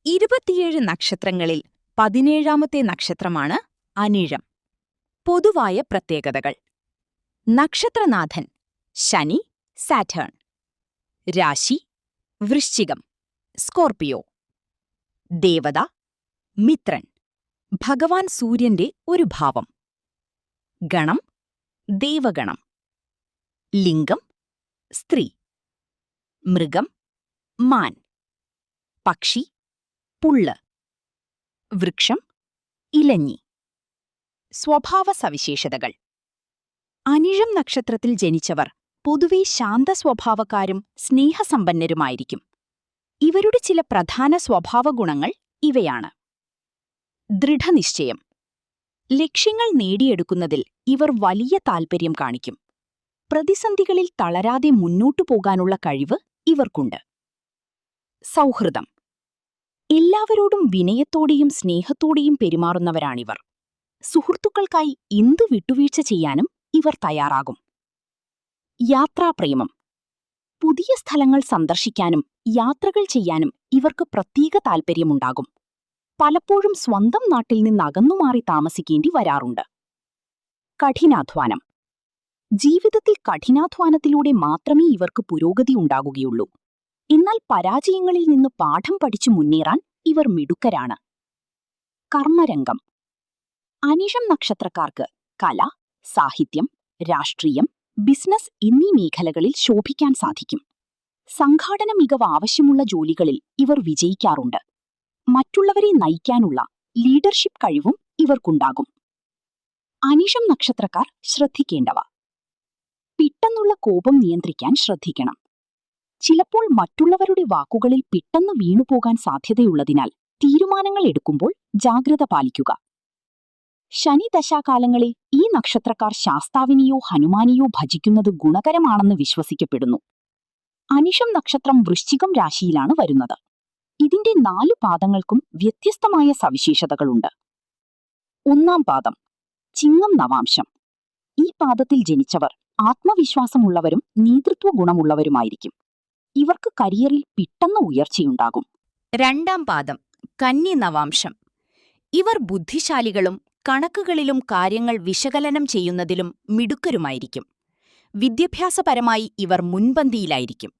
27 നക്ഷത്രങ്ങളിൽ 17ാമത്തെ നക്ഷത്രമാണ് അനിഴം. പൊതുവായ പ്രത്യേകതകൾ: നക്ഷത്രനാഥൻ ശനി, സാറ്റേൺ. രാശി വൃശ്ചികം, സ്കോർപിയോ. ദേവത മിത്രൻ, ഭഗവാൻ സൂര്യന്റെ ഒരു ഭാവം. ഗണം ദേവഗണം. ലിംഗം സ്ത്രീ. മൃഗം മാൻ. പക്ഷി പുള്ള്. വൃക്ഷം ഇലഞ്ഞി. സ്വഭാവ സവിശേഷതകൾ: അനിഴം നക്ഷത്രത്തിൽ ജനിച്ചവർ പൊതുവെ ശാന്തസ്വഭാവക്കാരും സ്നേഹസമ്പന്നരുമായിരിക്കും. ഇവരുടെ ചില പ്രധാന സ്വഭാവഗുണങ്ങൾ ഇവയാണ്: ദൃഢനിശ്ചയം. ലക്ഷ്യങ്ങൾ നേടിയെടുക്കുന്നതിൽ ഇവർ വലിയ താൽപ്പര്യം കാണിക്കും. പ്രതിസന്ധികളിൽ തളരാതെ മുന്നോട്ടു പോകാനുള്ള കഴിവ് ഇവർക്കുണ്ട്. സൗഹൃദം. എല്ലാവരോടും വിനയത്തോടെയും സ്നേഹത്തോടെയും പെരുമാറുന്നവരാണിവർ. സുഹൃത്തുക്കൾക്കായി എന്തു വിട്ടുവീഴ്ച ചെയ്യാനും ഇവർ തയ്യാറാകും. യാത്രാപ്രേമം. പുതിയ സ്ഥലങ്ങൾ സന്ദർശിക്കാനും യാത്രകൾ ചെയ്യാനും ഇവർക്ക് പ്രത്യേക താൽപ്പര്യമുണ്ടാകും. പലപ്പോഴും സ്വന്തം നാട്ടിൽ നിന്ന് അകന്നുമാറി താമസിക്കേണ്ടി വരാറുണ്ട്. കഠിനാധ്വാനം. ജീവിതത്തിൽ കഠിനാധ്വാനത്തിലൂടെ മാത്രമേ ഇവർക്ക് പുരോഗതി ഉണ്ടാകുകയുള്ളൂ. എന്നാൽ പരാജയങ്ങളിൽ നിന്ന് പാഠം പഠിച്ചു മുന്നേറാൻ ഇവർ മിടുക്കരാണ്. കർമ്മരംഗം. അനിഴം നക്ഷത്രക്കാർക്ക് കല, സാഹിത്യം, രാഷ്ട്രീയം, ബിസിനസ് എന്നീ മേഖലകളിൽ ശോഭിക്കാൻ സാധിക്കും. സംഘാടന മികവ് ആവശ്യമുള്ള ജോലികളിൽ ഇവർ വിജയിക്കാറുണ്ട്. മറ്റുള്ളവരെ നയിക്കാനുള്ള ലീഡർഷിപ്പ് കഴിവും ഇവർക്കുണ്ടാകും. അനിഴം നക്ഷത്രക്കാർ ശ്രദ്ധിക്കേണ്ടവ: പെട്ടെന്നുള്ള കോപം നിയന്ത്രിക്കാൻ ശ്രദ്ധിക്കണം. ചിലപ്പോൾ മറ്റുള്ളവരുടെ വാക്കുകളിൽ പെട്ടെന്ന് വീണുപോകാൻ സാധ്യതയുള്ളതിനാൽ തീരുമാനങ്ങൾ എടുക്കുമ്പോൾ ജാഗ്രത പാലിക്കുക. ശനിദശാകാലങ്ങളിൽ ഈ നക്ഷത്രക്കാർ ശാസ്താവിനെയോ ഹനുമാനെയോ ഭജിക്കുന്നത് ഗുണകരമാണെന്ന് വിശ്വസിക്കപ്പെടുന്നു. അനിഴം നക്ഷത്രം വൃശ്ചികം രാശിയിലാണ് വരുന്നത്. ഇതിന്റെ 4 പാദങ്ങൾക്കും വ്യത്യസ്തമായ സവിശേഷതകളുണ്ട്. 1-ാം പാദം ചിങ്ങം നവാംശം. ഈ പാദത്തിൽ ജനിച്ചവർ ആത്മവിശ്വാസമുള്ളവരും നേതൃത്വ ഗുണമുള്ളവരുമായിരിക്കും. ഇവർക്ക് കരിയറിൽ പെട്ടെന്ന് ഉയർച്ചയുണ്ടാകും. 2-ാം പാദം കന്നി നവാംശം. ഇവർ ബുദ്ധിശാലികളും കണക്കുകളിലും കാര്യങ്ങൾ വിശകലനം ചെയ്യുന്നതിലും മിടുക്കരുമായിരിക്കും. വിദ്യാഭ്യാസപരമായി ഇവർ മുൻപന്തിയിലായിരിക്കും.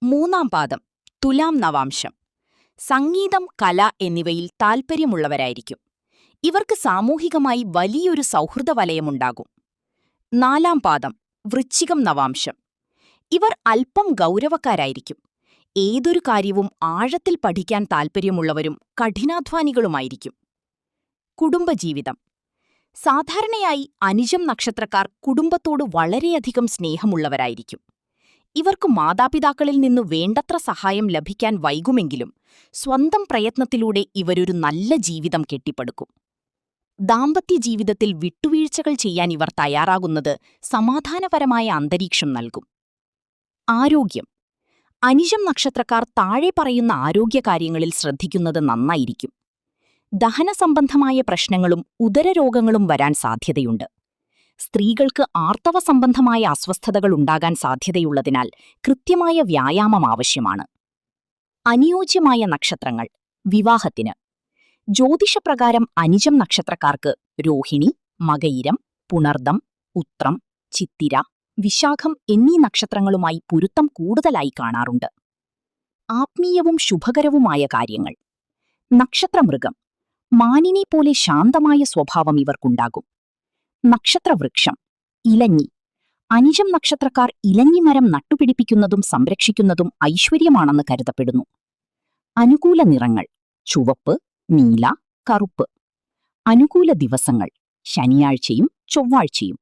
3-ാം പാദം തുലാം നവാംശം. സംഗീതം, കല എന്നിവയിൽ താൽപ്പര്യമുള്ളവരായിരിക്കും. ഇവർക്ക് സാമൂഹികമായി വലിയൊരു സൗഹൃദവലയമുണ്ടാകും. 4-ാം പാദം വൃശ്ചികം നവാംശം. ഇവർ അല്പം ഗൗരവക്കാരായിരിക്കും. ഏതൊരു കാര്യവും ആഴത്തിൽ പഠിക്കാൻ താൽപ്പര്യമുള്ളവരും കഠിനാധ്വാനികളുമായിരിക്കും. കുടുംബജീവിതം. സാധാരണയായി അനിഴം നക്ഷത്രക്കാർ കുടുംബത്തോട് വളരെയധികം സ്നേഹമുള്ളവരായിരിക്കും. ഇവർക്ക് മാതാപിതാക്കളിൽ നിന്ന് വേണ്ടത്ര സഹായം ലഭിക്കാൻ വൈകുമെങ്കിലും സ്വന്തം പ്രയത്നത്തിലൂടെ ഇവരൊരു നല്ല ജീവിതം കെട്ടിപ്പടുക്കും. ദാമ്പത്യ ജീവിതത്തിൽ വിട്ടുവീഴ്ചകൾ ചെയ്യാൻ ഇവർ തയ്യാറാകുന്നത് സമാധാനപരമായ അന്തരീക്ഷം നൽകും. ആരോഗ്യം. അനിഴം നക്ഷത്രക്കാർ താഴെ പറയുന്ന ആരോഗ്യകാര്യങ്ങളിൽ ശ്രദ്ധിക്കുന്നത് നന്നായിരിക്കും. ദഹനസംബന്ധമായ പ്രശ്നങ്ങളും ഉദരരോഗങ്ങളും വരാൻ സാധ്യതയുണ്ട്. സ്ത്രീകൾക്ക് ആർത്തവ സംബന്ധമായ അസ്വസ്ഥതകൾ ഉണ്ടാകാൻ സാധ്യതയുള്ളതിനാൽ കൃത്യമായ വ്യായാമം ആവശ്യമാണ്. അനുയോജ്യമായ നക്ഷത്രങ്ങൾ വിവാഹത്തിന്. ജ്യോതിഷപ്രകാരം അനിഴം നക്ഷത്രക്കാർക്ക് രോഹിണി, മകയിരം, പുണർദം, ഉത്രം, ചിത്തിര, വിശാഖം എന്നീ നക്ഷത്രങ്ങളുമായി പൊരുത്തം കൂടുതലായി കാണാറുണ്ട്. ആത്മീയവും ശുഭകരവുമായ കാര്യങ്ങൾ. നക്ഷത്രമൃഗം. മാനിനെ പോലെ ശാന്തമായ സ്വഭാവം ഇവർക്കുണ്ടാകും. നക്ഷത്രവൃക്ഷം ഇലഞ്ഞി. അനിഴം നക്ഷത്രക്കാർ ഇലഞ്ഞിമരം നട്ടുപിടിപ്പിക്കുന്നതും സംരക്ഷിക്കുന്നതും ഐശ്വര്യമാണെന്ന് കരുതപ്പെടുന്നു. അനുകൂല നിറങ്ങൾ ചുവപ്പ്, നീല, കറുപ്പ്. അനുകൂല ദിവസങ്ങൾ ശനിയാഴ്ചയും ചൊവ്വാഴ്ചയും.